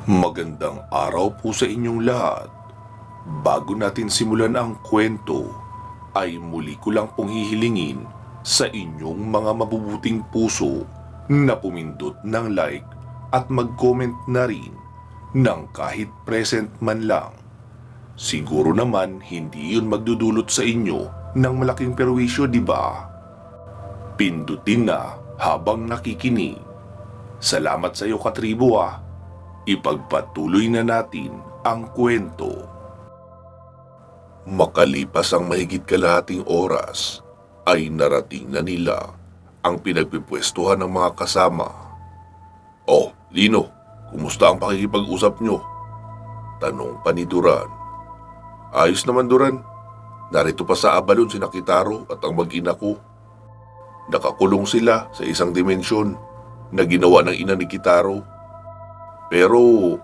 Magandang araw po sa inyong lahat. Bago natin simulan ang kwento, ay muli ko lang pong hihilingin sa inyong mga mabubuting puso na pumindot ng like at mag-comment na rin ng kahit present man lang. Siguro naman hindi yun magdudulot sa inyo ng malaking perwisyo, di ba? Pindutin na habang nakikinig. Salamat sa iyo, katribo ah. Ipagpatuloy na natin ang kwento. Makalipas ang mahigit kalahating oras, ay narating na nila ang pinagpipwestuhan ng mga kasama. "Oh, Lino, kumusta ang pakikipag-usap nyo?" tanong pa ni Duran. "Ayos naman, Duran. Narito pa sa Abalon si Kitaro at ang mag-ina ko. Nakakulong sila sa isang dimensyon na ginawa ng ina ni Kitaro. Pero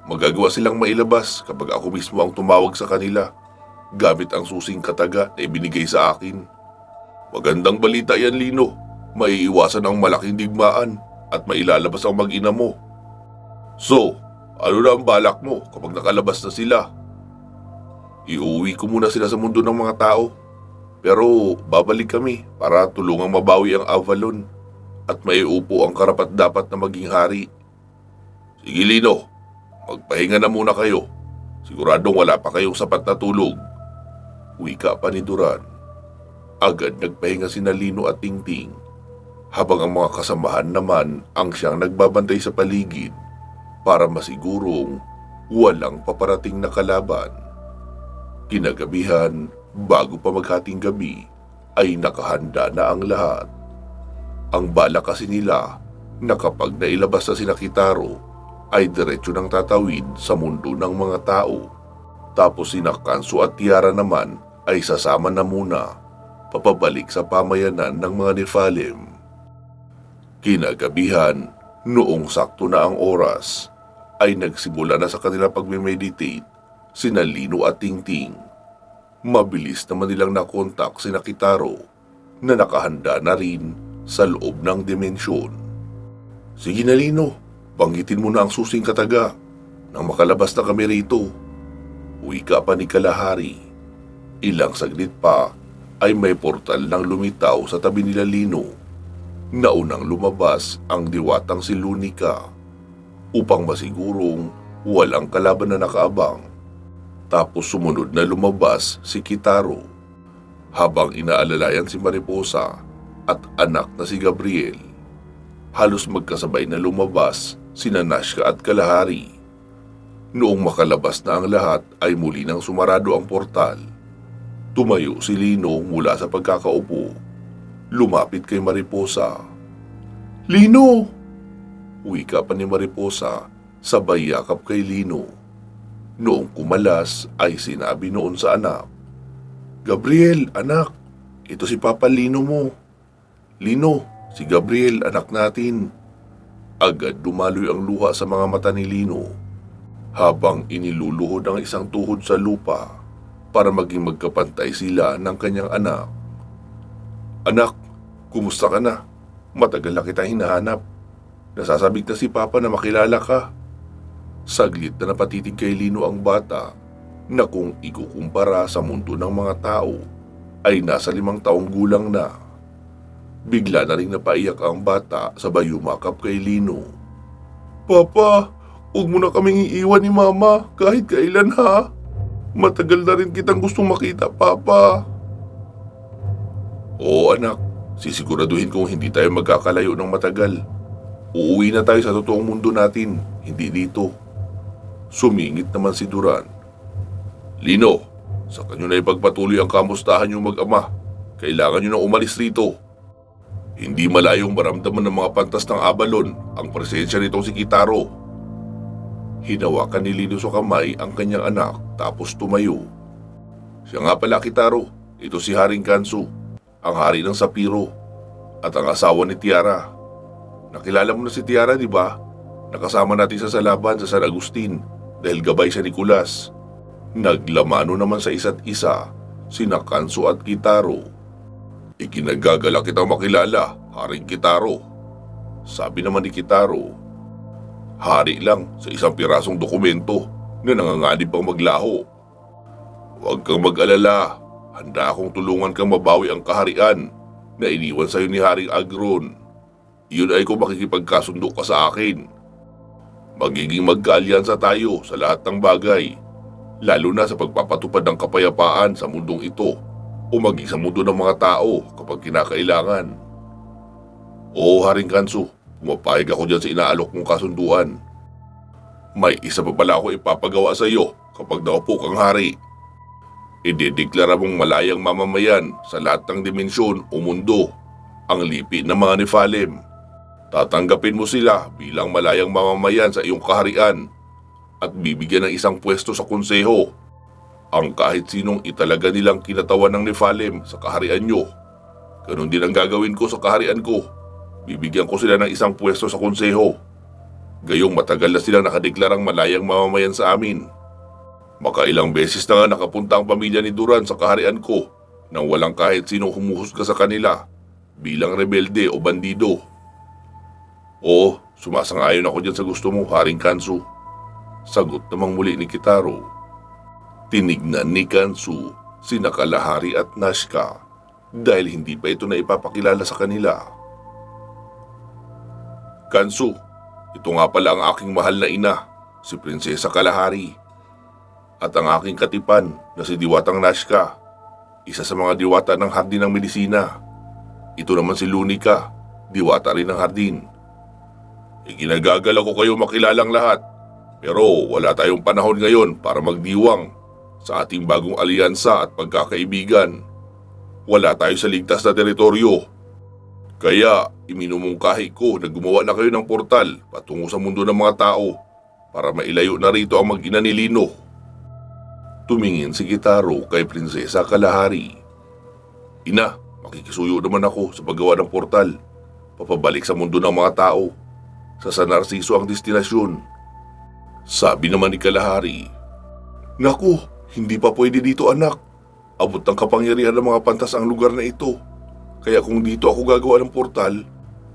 magagawa silang mailabas kapag ako mismo ang tumawag sa kanila gamit ang susing kataga na ibinigay sa akin. Magandang balita yan, Lino. Maiiwasan ang malaking digmaan at mailalabas ang mag-ina mo. So, ano na ang balak mo kapag nakalabas na sila?" "Iuwi ko muna sila sa mundo ng mga tao. Pero babalik kami para tulungang mabawi ang Avalon at maiupo ang karapat-dapat na maging hari." "Sige, Lino, magpahinga na muna kayo. Siguradong wala pa kayong sapat na tulog." Wika pa ni Duran. Agad nagpahinga sina Lino at Tingting, habang ang mga kasamahan naman ang siyang nagbabantay sa paligid para masigurong walang paparating na kalaban. Kinagabihan, bago pa maghating gabi, ay nakahanda na ang lahat. Ang bala kasi nila na kapag nailabas na sina Kitaro, ay diretso ng tatawid sa mundo ng mga tao. Tapos sina Kanso at Tiara naman ay sasama na muna papabalik sa pamayanan ng mga Nephilim. Kinagabihan, noong sakto na ang oras, ay nagsimula na sa kanila pagme-meditate sina Lino at Tingting. Mabilis naman nilang nakontak sina Kitaro na nakahanda na rin sa loob ng dimensyon. "Sige na, Lino, banggitin mo na ang susing kataga nang makalabas na kami rito." Wika pa ni Kalahari. Ilang saglit pa ay may portal nang lumitaw sa tabi nila Lino. Naunang lumabas ang diwatang si Lunica upang masigurong walang kalaban na nakaabang. Tapos sumunod na lumabas si Kitaro, habang inaalalayan si Mariposa at anak na si Gabriel. Halos magkasabay na lumabas sina Nashka at Kalahari. Noong makalabas na ang lahat ay muli nang sumarado ang portal. Tumayo si Lino mula sa pagkakaupo. Lumapit kay Mariposa. "Lino!" Wika pa ni Mariposa, sabay yakap kay Lino. Noong kumalas ay sinabi noon sa anak, "Gabriel, anak, ito si Papa Lino mo. Lino, si Gabriel, anak natin." Agad dumaloy ang luha sa mga mata ni Lino, habang iniluluhod ang isang tuhod sa lupa para maging magkapantay sila ng kanyang anak. "Anak, kumusta ka na? Matagal na kita hinahanap. Nasasabik na si Papa na makilala ka." Saglit na napatitig kay Lino ang bata na kung ikukumpara sa mundo ng mga tao ay nasa 5 taong gulang na. Bigla na ring napaiyak ang bata sabay yumakap kay Lino. "Papa, huwag mo na kaming iiwan ni Mama kahit kailan ha. Matagal na rin kitang gustong makita, Papa." "Oo anak, sisiguraduhin kong hindi tayo magkakalayo ng matagal. Uuwi na tayo sa totoong mundo natin, hindi dito." Sumingit naman si Duran. "Lino, sa kanyo na ipagpatuloy ang kamustahan yung mag-ama. Kailangan nyo na umalis rito. Hindi malayong maramdaman ng mga pantas ng Abalon ang presensya nitong si Kitaro." Hinawakan ni Lino sa kamay ang kanyang anak tapos tumayo. "Siya nga pala, Kitaro. Ito si Haring Kanso, ang hari ng Sapiro, at ang asawa ni Tiara. Nakilala mo na si Tiara, di ba? Nakasama natin sa laban sa San Agustin dahil gabay sa Nicolas." Naglamano naman sa isa't isa sina Kanso at Kitaro. "Ikinagagala kitang makilala, Haring Kitaro." Sabi naman ni Kitaro. Hari lang sa isang pirasong dokumento na nanganganib pang maglaho. Huwag kang mag-alala, handa akong tulungan kang mabawi ang kaharian na iniwan sa iyo ni Haring Agron. Iyon ay kung makikipagkasundo ka sa akin. Magiging magkaalyansa tayo sa lahat ng bagay, lalo na sa pagpapatupad ng kapayapaan sa mundong ito o maging sa mundo ng mga tao kapag kinakailangan. Oo, Haring Kansu, pumapayag ako dyan sa inaalok mong kasunduan. May isa pa pala ako ipapagawa sa iyo kapag naupo kang hari. Idedeklara mong malayang mamamayan sa lahat ng dimensyon o mundo ang lipi ng mga Nephalem. Tatanggapin mo sila bilang malayang mamamayan sa iyong kaharian at bibigyan ng isang pwesto sa konseho ang kahit sinong italaga nilang kinatawan ng Nephalem sa kaharian nyo. Ganon din ang gagawin ko sa kaharian ko. Bibigyan ko sila ng isang pwesto sa konseho. Gayong matagal na silang nakadeklarang malayang mamamayan sa amin. Makailang beses na nga nakapunta ang pamilya ni Duran sa kaharian ko nang walang kahit sino humuhusga sa kanila bilang rebelde o bandido. Oo, sumasang-ayon ako dyan sa gusto mo, Haring Kansu. Sagot namang muli ni Kitaro. Tinignan ni Kansu sina Kalahari at Nashka dahil hindi pa ito na ipapakilala sa kanila. Kansu, ito nga pala ang aking mahal na ina, si Prinsesa Kalahari. At ang aking katipan na si Diwatang Nashka, isa sa mga diwata ng hardin ng medisina. Ito naman si Lunica, diwata rin ng hardin. Iginagagal ako kayo makilalang lahat, pero wala tayong panahon ngayon para magdiwang sa ating bagong alyansa at pagkakaibigan. Wala tayo sa ligtas na teritoryo. Kaya iminumungkahi ko na gumawa na kayo ng portal patungo sa mundo ng mga tao para mailayo na rito ang mag-ina ni Lino. Tumingin si Kitaro kay Prinsesa Kalahari. Ina, makikisuyo naman ako sa paggawa ng portal. Papabalik sa mundo ng mga tao. Sa San Narciso ang destinasyon. Sabi naman ni Kalahari. Naku, hindi pa pwede dito anak. Abot ng kapangyarihan ng mga pantas ang lugar na ito. Kaya kung dito ako gagawa ng portal,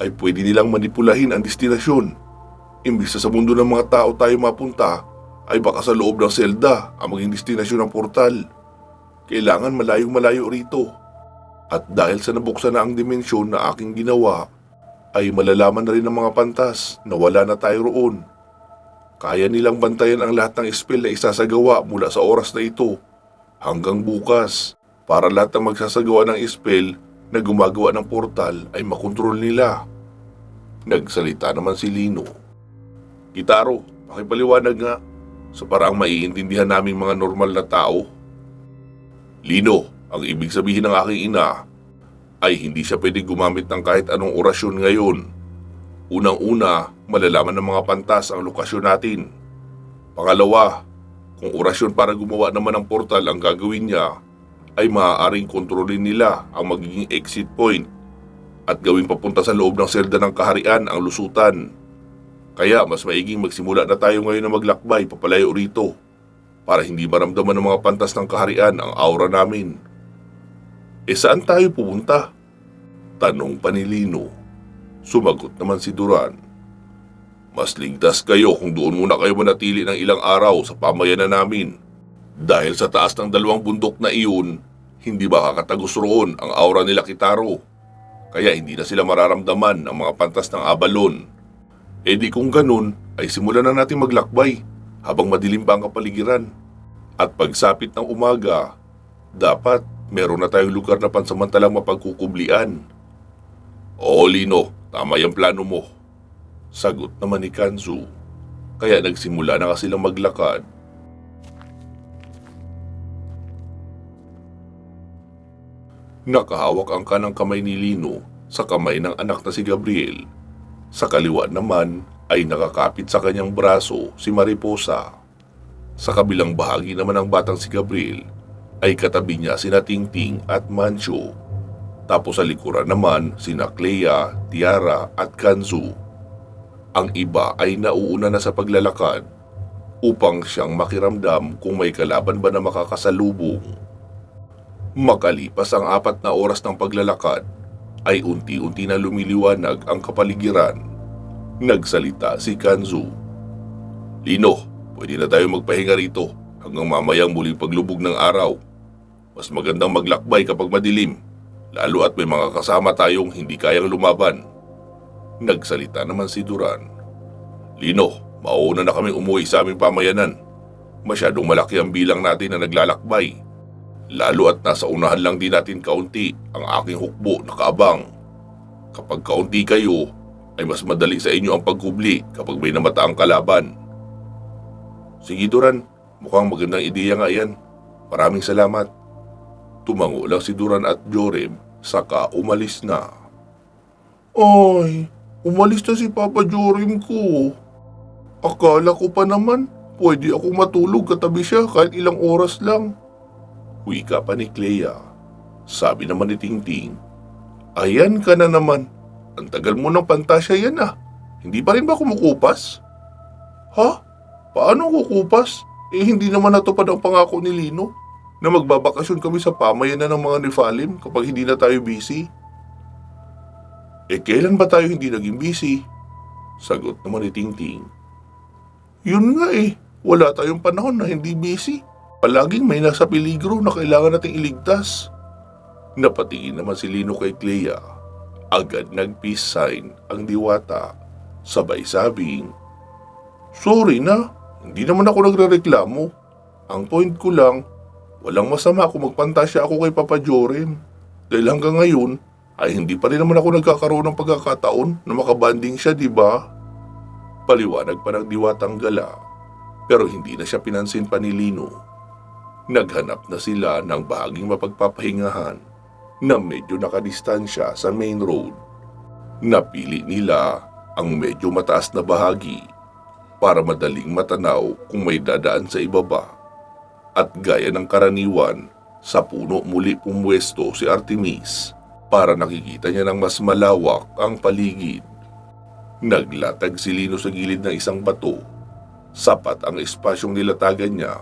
ay pwede nilang manipulahin ang destinasyon. Imbis na sa mundo ng mga tao tayo mapunta, ay baka sa loob ng selda ang maging destinasyon ng portal. Kailangan malayong-malayo rito. At dahil sa nabuksan na ang dimensyon na aking ginawa, ay malalaman na rin ng mga pantas na wala na tayo roon. Kaya nilang bantayan ang lahat ng spell na isasagawa mula sa oras na ito hanggang bukas para lahat ng magsasagawa ng spell na gumagawa ng portal ay makontrol nila. Nagsalita naman si Lino. Kitaro, pakipaliwanag nga sa paraang maiintindihan naming mga normal na tao. Lino, ang ibig sabihin ng aking ina ay hindi siya pwede gumamit ng kahit anong orasyon ngayon. Unang-una, malalaman ng mga pantas ang lokasyon natin. Pangalawa, kung orasyon para gumawa naman ng portal ang gagawin niya, ay maaaring kontrolin nila ang magiging exit point at gawing papunta sa loob ng selda ng kaharian ang lusutan. Kaya mas maiging magsimula na tayo ngayon na maglakbay papalayo rito para hindi maramdaman ng mga pantas ng kaharian ang aura namin. Saan tayo pupunta? Tanong pa ni Lino. Sumagot naman si Duran. Mas ligtas kayo kung doon muna kayo manatili ng ilang araw sa pamayanan namin. Dahil sa taas ng dalawang bundok na iyon, hindi makakatagos roon ang aura nila Kitaro. Kaya hindi na sila mararamdaman ng mga pantas ng Abalon. Di kung ganun, ay simulan na natin maglakbay habang madilim pa ang kapaligiran. At pagsapit ng umaga, dapat meron na tayong lugar na pansamantalang mapagkukublian. Oo, Lino, tama yung plano mo. Sagot naman ni Kansu. Kaya nagsimula na nga silang maglakad. Nakahawak ang kanang kamay ni Lino sa kamay ng anak na si Gabriel. Sa kaliwa naman ay nakakapit sa kanyang braso si Mariposa. Sa kabilang bahagi naman ng batang si Gabriel ay katabi niya sina Tingting at Mancho. Tapos sa likuran naman sina Clea, Tiara at Kanzu. Ang iba ay nauuna na sa paglalakad upang siyang makiramdam kung may kalaban ba na makakasalubong. Makalipas ang 4 na oras ng paglalakad, ay unti-unti na lumiliwanag ang kapaligiran. Nagsalita si Kanzu. Lino, pwede na tayo magpahinga rito hanggang mamayang muling paglubog ng araw. Mas magandang maglakbay kapag madilim, lalo at may mga kasama tayong hindi kayang lumaban. Nagsalita naman si Duran. Lino, mauuna na kami umuwi sa aming pamayanan. Masyadong malaki ang bilang natin na naglalakbay. Lalo at nasa unahan lang din natin kaunti ang aking hukbo na kaabang. Kapag kaunti kayo, ay mas madali sa inyo ang paghubli kapag may namataang kalaban. Sige Duran, mukhang magandang ideya nga yan. Maraming salamat. Tumango lang si Duran at Jorim, saka umalis na. Ay, umalis na si Papa Jorim ko. Akala ko pa naman, pwede akong matulog katabi siya kahit ilang oras lang. Wika pa ni Clea. Sabi naman ni Tingting, ayan ka na naman. Ang tagal mo ng pantasya yan ah. Hindi pa rin ba kumukupas? Ha? Paano kukupas? Hindi naman natupad ang pangako ni Lino na magbabakasyon kami sa pamayanan ng mga Nephalim kapag hindi na tayo busy. Kailan ba tayo hindi naging busy? Sagot naman ni Tingting. Yun nga wala tayong panahon na hindi busy. Palaging may nasa peligro na kailangan nating iligtas. Napatingin naman si Lino kay Clea. Agad nag-peace sign ang diwata. Sabay sabing, sorry na, hindi naman ako nagrereklamo. Ang point ko lang, walang masama kung magpantasya ako kay Papa Jorim. Dahil hanggang ngayon, ay hindi pa rin naman ako nagkakaroon ng pagkakataon na makabanding siya, di ba? Paliwanag pa ng diwatang gala, pero hindi na siya pinansin pa ni Lino. Naghanap na sila ng bahaging mapagpapahingahan na medyo nakadistansya sa main road. Napili nila ang medyo mataas na bahagi para madaling matanaw kung may dadaan sa ibaba. At gaya ng karaniwan, sa puno muli pumwesto si Artemis para nakikita niya ng mas malawak ang paligid. Naglatag si Lino sa gilid ng isang bato. Sapat ang espasyong nilatagan niya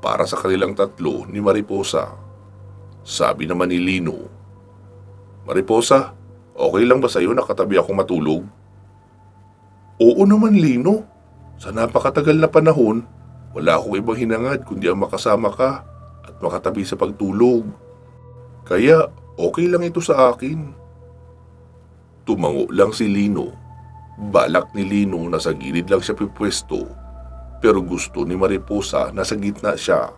para sa kanilang tatlo ni Mariposa. Sabi naman ni Lino, Mariposa, okay lang ba sa'yo na katabi ako matulog? Oo naman Lino, sa napakatagal na panahon, wala akong ibang hinangad kundi ang makasama ka at makatabi sa pagtulog. Kaya okay lang ito sa akin. Tumango lang si Lino. Balak ni Lino na sa gilid lang siya pipwesto, pero gusto ni Mariposa na sa gitna siya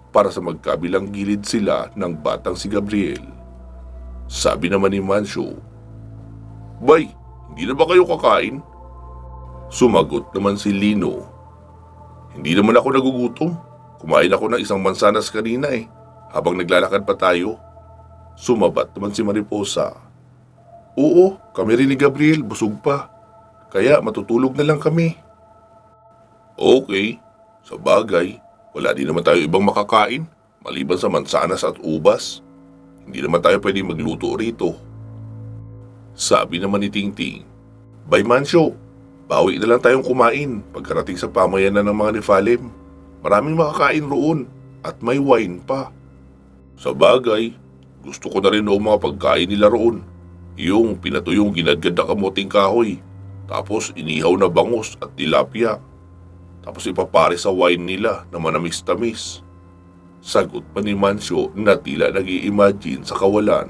para sa magkabilang gilid sila ng batang si Gabriel. Sabi naman ni Mancio, Bay, hindi na ba kayo kakain? Sumagot naman si Lino, hindi naman ako nagugutom. Kumain ako ng isang mansanas kanina habang naglalakad pa tayo. Sumabat naman si Mariposa, oo, kami rin ni Gabriel, busog pa. Kaya matutulog na lang kami. Okay, sa bagay, wala din naman tayo ibang makakain maliban sa mansanas at ubas. Hindi naman tayo pwedeng magluto rito. Sabi naman ni Tingting, Bay Mancio, bawi na lang tayong kumain pagkarating sa pamayanan ng mga Nephalim. Maraming makakain roon at may wine pa. Sa bagay, gusto ko na rin noong mga pagkain nila roon. Yung pinatuyong ginadgad na kamuting kahoy, tapos inihaw na bangus at tilapia. Tapos ipapare sa wine nila na manamis-tamis. Sagot pa ni Mancio na tila nag-i-imagine sa kawalan.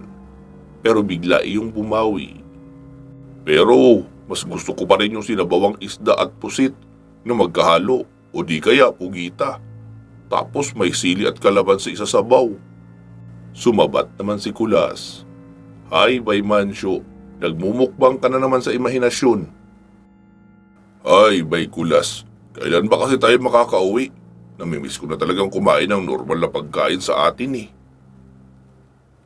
Pero bigla iyong bumawi. Pero mas gusto ko pa rin yung sinabawang isda at pusit na magkahalo o di kaya pugita. Tapos may sili at kalaban sa isa sabaw. Sumabat naman si Kulas. Hay, Bay Mancio, nagmumukbang ka na naman sa imahinasyon. Ay, Bay Kulas, kailan ba kasi tayo makakauwi? Namimiss ko na talagang kumain ng normal na pagkain sa atin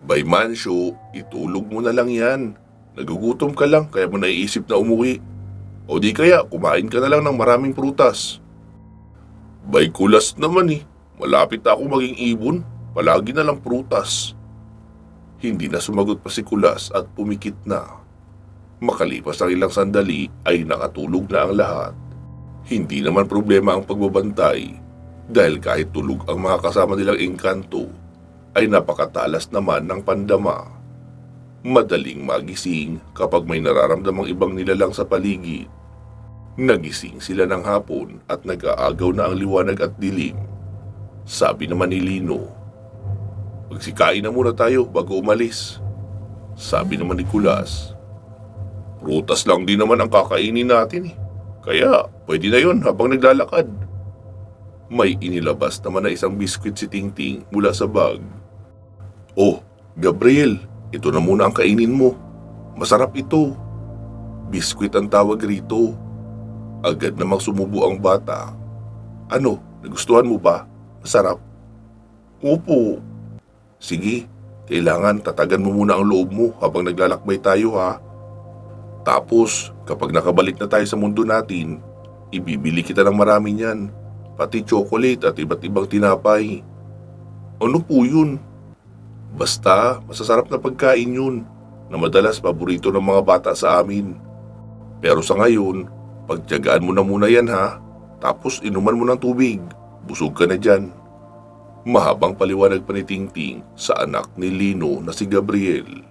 Bay Mancio, itulog mo na lang yan. Nagugutom ka lang kaya mo naiisip na umuwi. O di kaya kumain ka na lang ng maraming prutas. Bay Kulas naman malapit na ako maging ibon. Palagi na lang prutas. Hindi na sumagot pa si Kulas at pumikit na. Makalipas ang ilang sandali ay nakatulog na ang lahat. Hindi naman problema ang pagbabantay dahil kahit tulog ang mga kasama nilang engkanto ay napakatalas naman ng pandama. Madaling magising kapag may nararamdamang ibang nilalang sa paligid. Nagising sila ng hapon at nag-aagaw na ang liwanag at dilim. Sabi naman ni Lino, "Magsikain na muna tayo bago umalis." Sabi naman ni Kulas, "Prutas lang din naman ang kakainin natin eh. Kaya pwede na yun habang naglalakad." May inilabas naman na isang biskwit si Tingting mula sa bag. "Oh, Gabriel, ito na muna ang kainin mo. Masarap ito." Biskwit ang tawag rito. Agad namang sumubo ang bata. "Ano, nagustuhan mo ba? Masarap?" "Opo." "Sige, kailangan tatagan mo muna ang loob mo habang naglalakbay tayo ha. Tapos, kapag nakabalik na tayo sa mundo natin, ibibili kita ng marami niyan, pati chocolate at iba't ibang tinapay." "Ano po yun?" "Basta, masasarap na pagkain yun, na madalas paborito ng mga bata sa amin. Pero sa ngayon, pagtiyagaan mo na muna yan ha, tapos inuman mo ng tubig, busog ka na dyan." Mahabang paliwanag pa ni Tingting sa anak ni Lino na si Gabriel.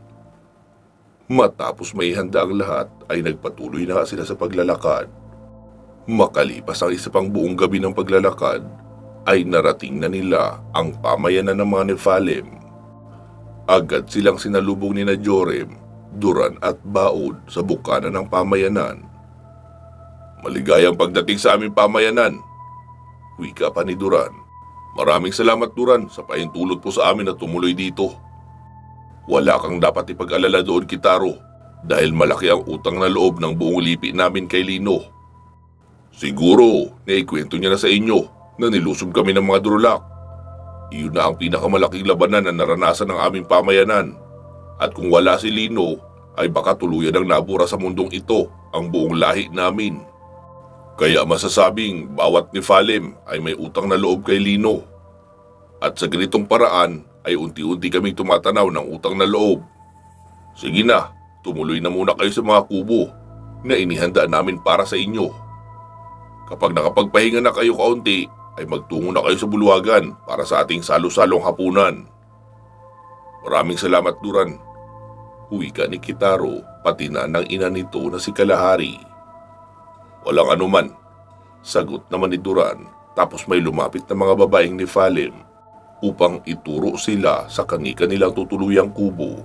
Matapos maihanda ang lahat ay nagpatuloy na sila sa paglalakad. Makalipas ang isa pang buong gabi ng paglalakad, ay narating na nila ang pamayanan ng mga Nephalem. Agad silang sinalubong ni na Jorem, Duran at Baod sa bukana ng pamayanan. "Maligayang pagdating sa aming pamayanan," wika pa ni Duran. "Maraming salamat Duran sa pahintulot po sa amin na tumuloy dito. Wala kang dapat ipag-alala doon, Kitaro, dahil malaki ang utang na loob ng buong lipi namin kay Lino. Siguro naikwento niya na sa inyo na nilusob kami ng mga Durulak. Iyon na ang pinakamalaking labanan na naranasan ng aming pamayanan. At kung wala si Lino, ay baka tuluyan ang nabura sa mundong ito ang buong lahi namin. Kaya masasabing bawat Nephalem ay may utang na loob kay Lino. At sa ganitong paraan ay unti-unti kaming tumatanaw ng utang na loob. Sige na, tumuloy na muna kayo sa mga kubo na inihanda namin para sa inyo. Kapag nakapagpahinga na kayo kaunti, ay magtungo na kayo sa bulwagan para sa ating salo-salong hapunan." "Maraming salamat Duran," wika ni Kitaro pati na ng ina nito na si Kalahari. "Walang anuman," sagot naman ni Duran, tapos may lumapit na mga babaeng Nephalem upang ituro sila sa kani-kanilang tutuluyang kubo.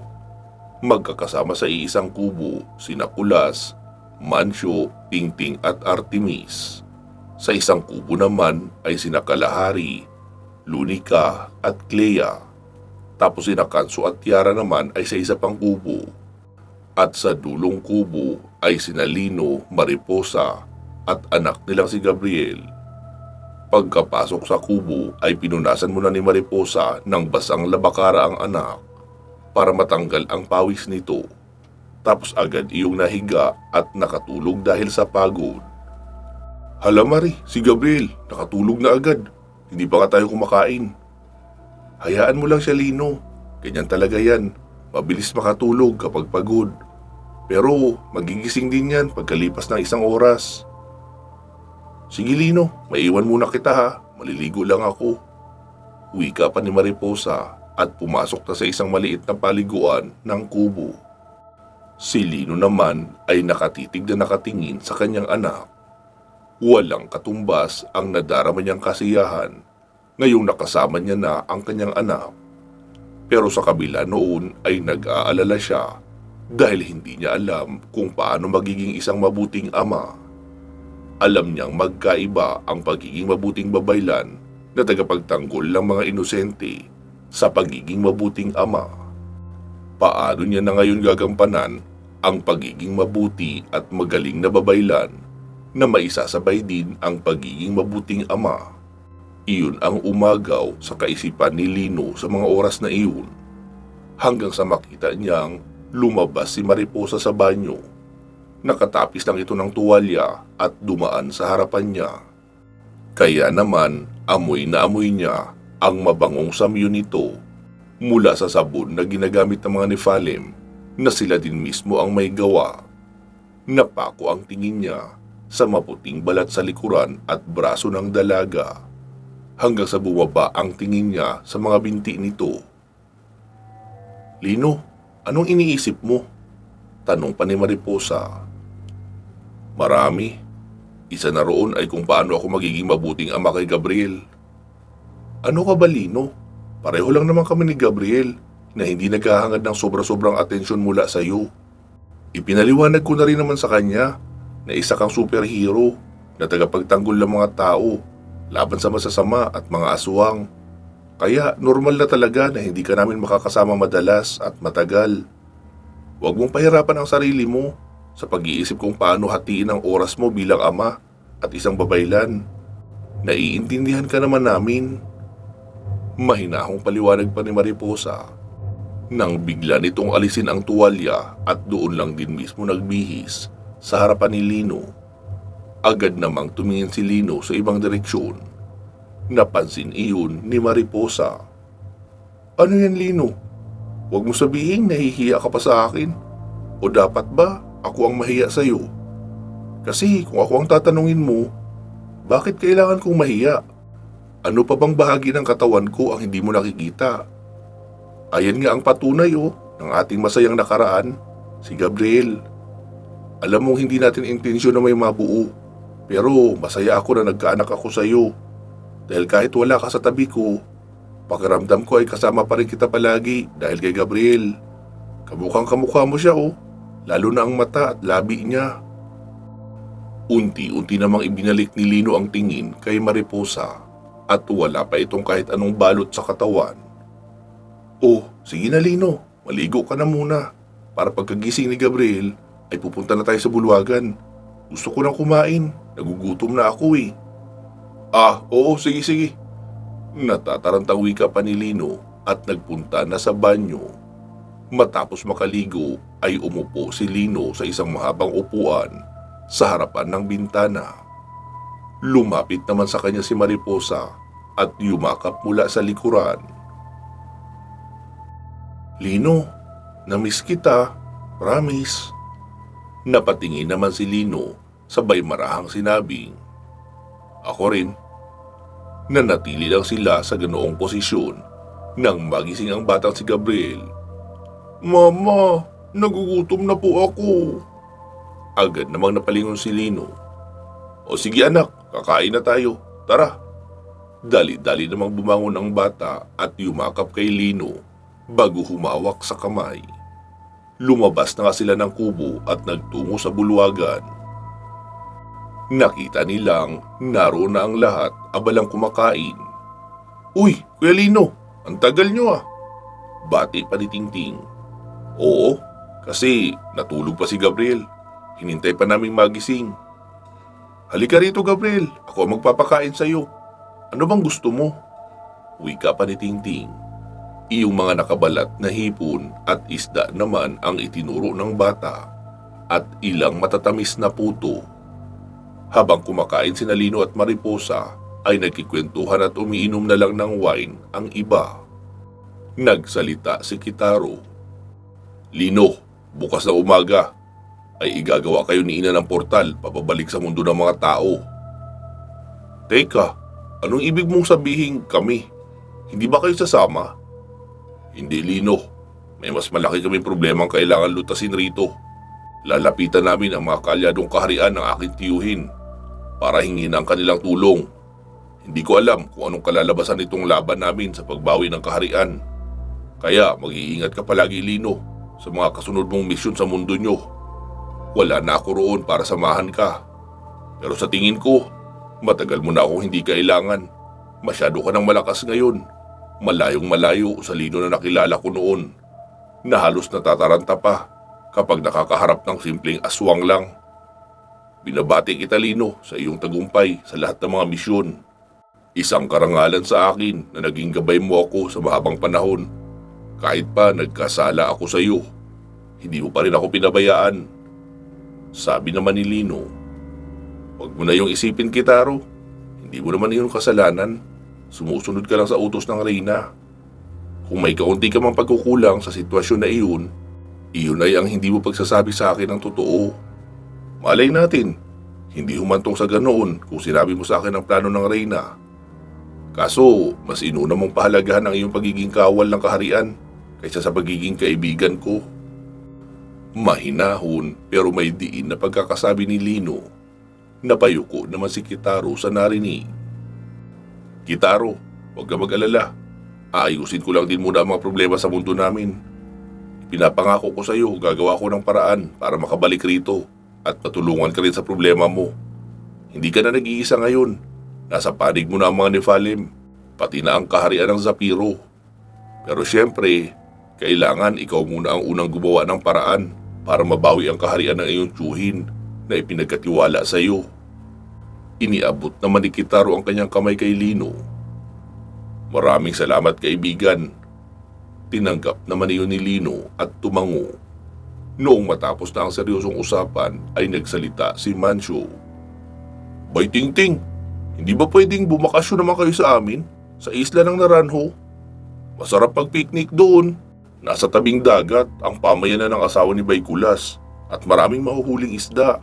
Magkakasama sa iisang kubo sina Kulas, Mancio, Tingting at Artemis. Sa isang kubo naman ay sina Kalahari, Lunica at Clea. Tapos sina Kanso at Tiara naman ay sa isa pang kubo. At sa dulong kubo ay sina Lino, Mariposa at anak nilang si Gabriel. Pagkapasok sa kubo ay pinunasan muna ni Mariposa ng basang labakara ang anak para matanggal ang pawis nito. Tapos agad iyong nahiga at nakatulog dahil sa pagod. "Hala Mari, si Gabriel, nakatulog na agad. Hindi pa nga tayo kumakain." "Hayaan mo lang siya Lino, ganyan talaga yan. Mabilis makatulog kapag pagod. Pero magigising din yan pagkalipas ng isang oras." "Sige Lino, maiwan muna kita ha, maliligo lang ako." Wika pa ni Mariposa at pumasok na sa isang maliit na paliguan ng kubo. Si Lino naman ay nakatitig na nakatingin sa kanyang anak. Walang katumbas ang nadarama niyang kasiyahan ngayong nakasama niya na ang kanyang anak. Pero sa kabila noon ay nag-aalala siya dahil hindi niya alam kung paano magiging isang mabuting ama. Alam niyang magkaiba ang pagiging mabuting babaylan na tagapagtanggol ng mga inosente sa pagiging mabuting ama. Paano niya na ngayon gagampanan ang pagiging mabuti at magaling na babaylan na maisasabay din ang pagiging mabuting ama? Iyon ang umagaw sa kaisipan ni Lino sa mga oras na iyon, hanggang sa makita niyang lumabas si Mariposa sa banyo. Nakatapis lang ito ng tuwalya at dumaan sa harapan niya. Kaya naman amoy na amoy niya ang mabangong samyo nito mula sa sabon na ginagamit ng mga Nephalem na sila din mismo ang may gawa. Napako ang tingin niya sa maputing balat sa likuran at braso ng dalaga, hanggang sa bumaba ang tingin niya sa mga binti nito. "Lino, anong iniisip mo?" tanong pa ni Mariposa. "Marami. Isa na roon ay kung paano ako magiging mabuting ama kay Gabriel. Ano ka ba, Lino? Pareho lang naman kami ni Gabriel na hindi naghahangad ng sobra-sobrang atensyon mula sa iyo. Ipinaliwanag ko na rin naman sa kanya na isa kang superhero na tagapagtanggol ng mga tao laban sa masasama at mga aswang. Kaya normal na talaga na hindi ka namin makakasama madalas at matagal. Huwag mong pahirapan ang sarili mo sa pag-iisip kung paano hatiin ang oras mo bilang ama at isang babaylan. Naiintindihan ka naman namin. Mahinahong paliwanag pa ni Mariposa nang bigla nitong alisin ang tuwalya at doon lang din mismo nagbihis sa harapan ni Lino. Agad namang tumingin si Lino sa ibang direksyon. Napansin iyon ni Mariposa. Ano yan, Lino? Huwag mo sabihin nahihiya ka pa sa akin. O dapat ba ako ang mahiya sa iyo? Kasi kung ako ang tatanungin mo, bakit kailangan kong mahiya? Ano pa bang bahagi ng katawan ko ang hindi mo nakikita? Ayan nga ang patunay ng ating masayang nakaraan, si Gabriel. Alam mong hindi natin intensyon na may mabuo, pero masaya ako na nagkaanak ako sa iyo. Dahil kahit wala ka sa tabi ko, pakiramdam ko ay kasama pa rin kita palagi dahil kay Gabriel. Kamukhang kamukha mo siya lalo na ang mata at labi niya. Unti-unti namang ibinalik ni Lino ang tingin kay Mariposa at wala pa itong kahit anong balot sa katawan. Oh, sige na Lino, maligo ka na muna para pagkagising ni Gabriel ay pupunta na tayo sa bulwagan. Gusto ko nang kumain, nagugutom na ako eh. Oo, sige. Natatarantang wika pa ni Lino at nagpunta na sa banyo. Matapos makaligo ay umupo si Lino sa isang mahabang upuan sa harapan ng bintana. Lumapit naman sa kanya si Mariposa at yumakap mula sa likuran. Lino, namiss kita, promise. Napatingin naman si Lino sabay marahang sinabing, ako rin. Nanatili lang sila sa ganoong posisyon nang magising ang batang si Gabriel. Mama, nagugutom na po ako. Agad namang napalingon si Lino. O sige anak, kakain na tayo. Tara. Dali-dali namang bumangon ang bata at yumakap kay Lino bago humawak sa kamay. Lumabas na nga sila ng kubo at nagtungo sa bulwagan. Nakita nilang naroon na ang lahat abalang kumakain. Uy, Kuya Lino, ang tagal nyo Bati pa ni Tingting. Oo, kasi natulog pa si Gabriel. Hinintay pa naming magising. Halika rito Gabriel, ako ang magpapakain sa iyo. Ano bang gusto mo? Wika pa ni Tingting. Iyong mga nakabalat na hipon at isda naman ang itinuro ng bata at ilang matatamis na puto. Habang kumakain sina Lino at Mariposa ay nagkikwentuhan at umiinom na lang ng wine ang iba. Nagsalita si Kitaro. Lino, bukas na umaga ay igagawa kayo ni Ina ng portal papabalik sa mundo ng mga tao. Teka, anong ibig mong sabihin kami? Hindi ba kayo sasama? Hindi Lino, may mas malaki kaming problema ang kailangan lutasin rito. Lalapitan namin ang mga kalyadong kaharian ng aking tiyuhin para hingin ang kanilang tulong. Hindi ko alam kung anong kalalabasan nitong laban namin sa pagbawi ng kaharian. Kaya mag-iingat ka palagi Lino sa mga kasunod mong misyon sa mundo nyo. Wala na ako roon para samahan ka. Pero sa tingin ko, matagal mo na akong hindi kailangan. Masyado ka nang malakas ngayon. Malayong malayo sa Lino na nakilala ko noon. Na halos natataranta pa kapag nakakaharap ng simpleng aswang lang. Binabati kita Lino sa iyong tagumpay sa lahat ng mga misyon. Isang karangalan sa akin na naging gabay mo ako sa mahabang panahon. Kahit pa nagkasala ako sa iyo, hindi mo pa rin ako pinabayaan. Sabi naman ni Lino, huwag mo na yung isipin Kitaro. Hindi mo naman yung kasalanan. Sumusunod ka lang sa utos ng Reyna. Kung may kaunti ka mang pagkukulang sa sitwasyon na iyon ay ang hindi mo pagsasabi sa akin ng totoo. Malay natin, hindi humantong sa ganoon kung sinabi mo sa akin ang plano ng Reyna. Kaso, mas inuna mong pahalagahan ang iyong pagiging kawal ng kaharian kaysa sa pagiging kaibigan ko. Mahinahon pero may diin na pagkakasabi ni Lino. Napayuko naman si Kitaro sa narinig. Kitaro, huwag ka mag-alala. Aayusin ko lang din muna ang mga problema sa mundo namin. Pinapangako ko sa iyo, gagawa ko ng paraan para makabalik rito at matulungan ka rin sa problema mo. Hindi ka na nag-iisa ngayon. Nasa panig mo na ang mga Nephalim, pati na ang kaharian ng Zapiro. Pero syempre, kailangan ikaw muna ang unang gumawa ng paraan para mabawi ang kaharian ng iyong tiyuhin na ipinagkatiwala sa iyo. Iniabot naman ni Kitaro ang kanyang kamay kay Lino. Maraming salamat kaibigan. Tinanggap naman iyon ni Lino at tumango. Noong matapos na ang seryosong usapan ay nagsalita si Mancho. Bay Tingting, hindi ba pwedeng bumakasyon naman kayo sa amin? Sa isla ng Naranjo? Masarap pag-picnic doon. Nasa tabing dagat ang pamayanan ng asawa ni Bay Kulas at maraming mahuhuling isda.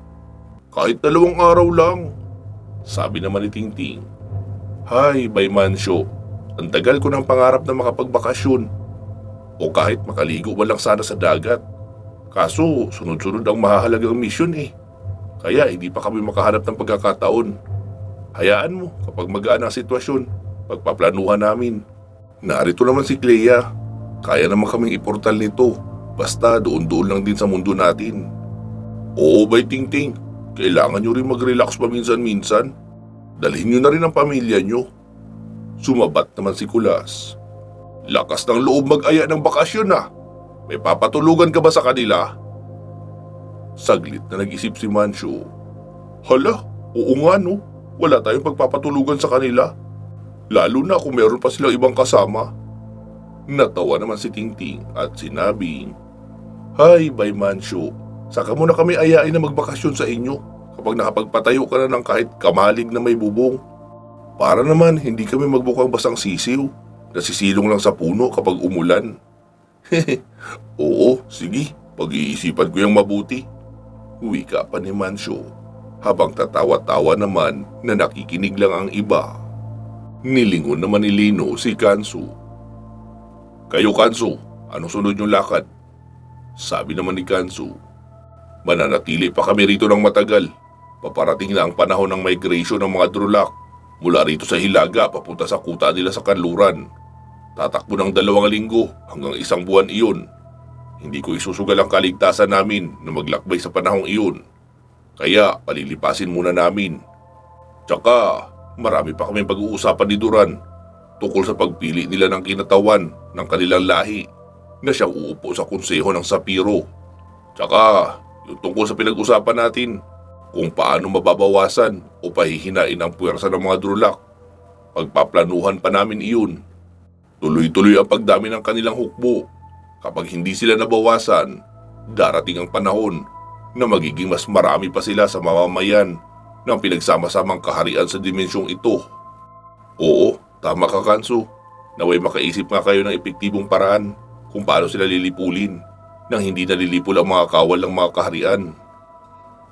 Kahit 2 araw lang. Sabi naman ni Tingting. Hay, Bay Mancho, ang tagal ko ng pangarap na makapagbakasyon. O kahit makaligo man lang sana sa dagat. Kaso sunod-sunod ang mahahalagang misyon eh. Kaya hindi pa kami makahanap ng pagkakataon. Hayaan mo kapag magaan ang sitwasyon, pagpaplanuhan namin. Narito naman si Clea. Kaya naman kaming iportal nito. Basta doon-doon lang din sa mundo natin. Oo, Bay Tingting. Kailangan nyo rin mag-relax paminsan-minsan. Dalhin nyo na rin ang pamilya nyo. Sumabat naman si Kulas. Lakas ng loob mag-aya ng bakasyon na. May papatulugan ka ba sa kanila? Saglit na nag-isip si Mancho. Hala, oo nga no. Wala tayong pagpapatulugan sa kanila. Lalo na kung meron pa silang ibang kasama. Natawa naman si Tingting at sinabing, Hay, Bay Mancho, saka mo na kami ayain na magbakasyon sa inyo kapag nakapagpatayo ka na ng kahit kamalig na may bubong. Para naman hindi kami magbukang basang sisiw na sisilong lang sa puno kapag umulan. Oo, sige, pag-iisipan ko yung mabuti. Wika pa ni Mancho habang tatawa-tawa naman na nakikinig lang ang iba. Nilingon naman ni Lino si Kansu. Kayo Kansu, anong sunod yung lakad? Sabi naman ni Kansu. Mananatili pa kami rito ng matagal. Paparating na ang panahon ng migration ng mga Drulak mula rito sa Hilaga papunta sa kuta nila sa Kanluran. Tatakbo ng 2 linggo hanggang 1 buwan iyon. Hindi ko isusugal ang kaligtasan namin na maglakbay sa panahong iyon. Kaya palilipasin muna namin. Tsaka marami pa kaming pag-uusapan ni Duran tungkol sa pagpili nila ng kinatawan ng kanilang lahi na siyang uupo sa konseho ng Zapiro. Tsaka yung tungkol sa pinag-usapan natin kung paano mababawasan o pahihinain ang puwersa ng mga Drulak. Pagpaplanuhan pa namin iyon. Tuloy-tuloy ang pagdami ng kanilang hukbo. Kapag hindi sila nabawasan, darating ang panahon na magiging mas marami pa sila sa mamamayan ng pinagsama-samang kaharian sa dimensyong ito. Oo, tama ka Kansu. Naway makaisip nga kayo ng epektibong paraan kung paano sila lilipulin nang hindi nalilipol ang mga kawal ng mga kaharian.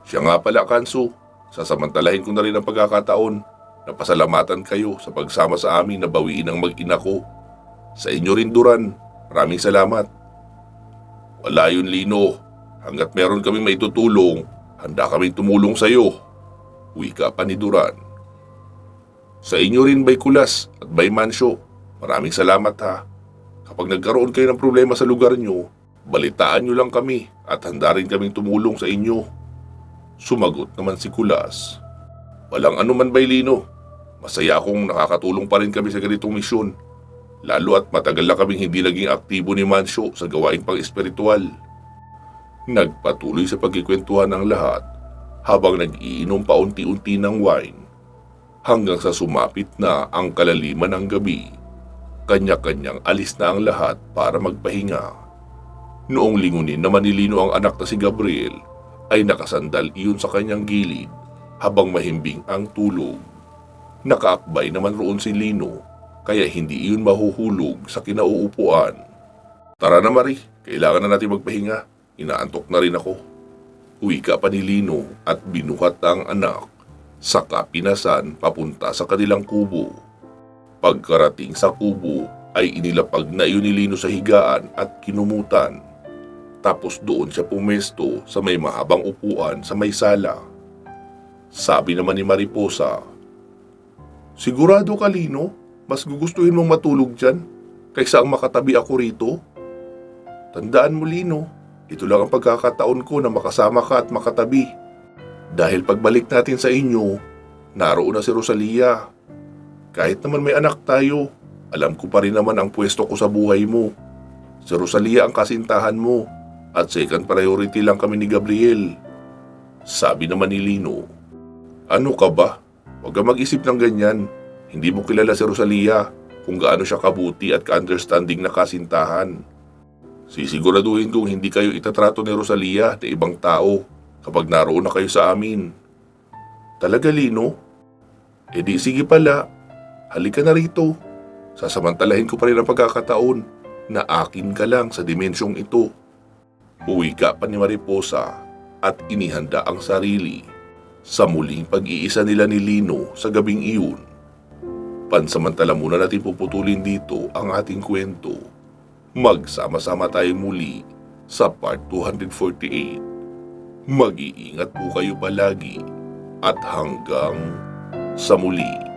Siya nga pala Kansu, sasamantalahin ko na rin ang pagkakataon na pasalamatan kayo sa pagsama sa amin na bawiin ang mag-ina ko. Sa inyo rin Duran, maraming salamat. Wala yun Lino, hanggat meron kaming maitutulong, handa kaming tumulong sa iyo. Wika pa ni Duran. Sa inyo rin Bay Kulas at Bay Mancho, maraming salamat ha. Kapag nagkaroon kayo ng problema sa lugar nyo, balitaan nyo lang kami at handa rin kaming tumulong sa inyo. Sumagot naman si Kulas. Walang anuman Bay Lino, masaya akong nakakatulong pa rin kami sa ganitong misyon. Lalo at matagal na kaming hindi naging aktibo ni Mancho sa gawaing pang-espiritual. Nagpatuloy sa pagkikwentuhan ng lahat habang nag-iinom pa unti-unti ng wine hanggang sa sumapit na ang kalaliman ng gabi. Kanya-kanyang alis na ang lahat para magpahinga. Noong lingunin naman ni Lino ang anak na si Gabriel ay nakasandal iyon sa kanyang gilid habang mahimbing ang tulog. Nakaakbay naman roon si Lino kaya hindi iyon mahuhulog sa kinauupuan. Tara na Marie, kailangan na natin magpahinga. Inaantok na rin ako. Wika pa ni Lino at binuhat ang anak sa kapinasan papunta sa kanilang kubo. Pagkarating sa kubo ay inilapag na iyon ni Lino sa higaan at kinumutan. Tapos doon siya pumesto sa may mahabang upuan sa may sala. Sabi naman ni Mariposa. Sigurado ka, Lino? Mas gugustuhin mong matulog dyan kaysa ang makatabi ako rito? Tandaan mo, Lino, ito lang ang pagkakataon ko na makasama ka at makatabi. Dahil pagbalik natin sa inyo, naroon na si Rosalia. Kahit naman may anak tayo, alam ko pa rin naman ang pwesto ko sa buhay mo. Si Rosalia ang kasintahan mo at second priority lang kami ni Gabriel. Sabi naman ni Lino. Ano ka ba? Huwag kang mag-isip ng ganyan. Hindi mo kilala si Rosalia kung gaano siya kabuti at ka-understanding na kasintahan. Sisiguraduhin kong hindi kayo itatrato ni Rosalia na ibang tao kapag naroon na kayo sa amin. Talaga, Lino? E di sige pala, halika na rito. Sasamantalahin ko pa rin ang pagkakataon na akin ka lang sa dimensyong ito. Uwi ka pa ni Mariposa at inihanda ang sarili sa muling pag-iisa nila ni Lino sa gabing iyon. Pansamantala muna natin puputulin dito ang ating kwento. Magsama-sama tayong muli sa part 248. Mag-iingat po kayo palagi at hanggang sa muli.